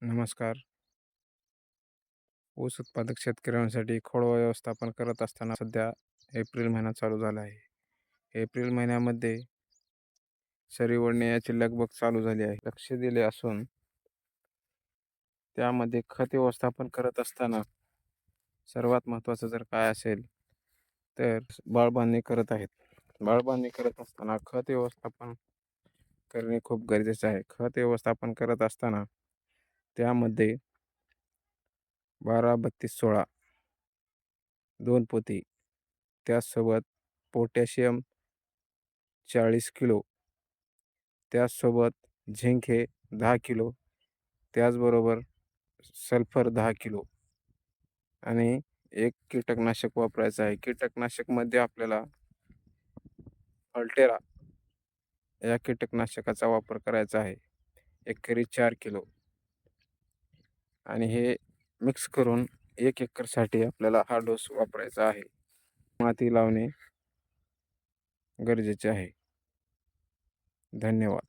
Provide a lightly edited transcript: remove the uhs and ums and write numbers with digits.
नमस्कार. ऊस उत्पादक शेतकऱ्यांसाठी खोडवा व्यवस्थापन करत असताना सध्या एप्रिल महिना चालू झाला आहे. एप्रिल महिन्यामध्ये सरी ओढणे याची लगबग चालू झाली आहे. लक्ष दिले असून त्यामध्ये खत व्यवस्थापन करत असताना सर्वात महत्त्वाचं जर काय असेल तर बाळबांधणी करत आहेत. बाळबांधणी करत असताना खत व्यवस्थापन करणे खूप गरजेचं आहे. खत व्यवस्थापन करत असताना त्यामध्ये 12-32-16 2 पोती, त्याचसोबत पोटॅशियम 40 किलो, त्याचसोबत झिंक हे 10 किलो, त्याचबरोबर सल्फर 10 किलो आणि एक कीटकनाशक वापरायचं आहे. कीटकनाशकमध्ये आपल्याला अल्टेरा या कीटकनाशकाचा वापर करायचा आहे. एकरी 4 किलो आणि हे मिक्स करून 1 एकरसाठी आपल्याला हा डोस वापरायचा आहे. माती लावणे गरजेचे आहे. धन्यवाद.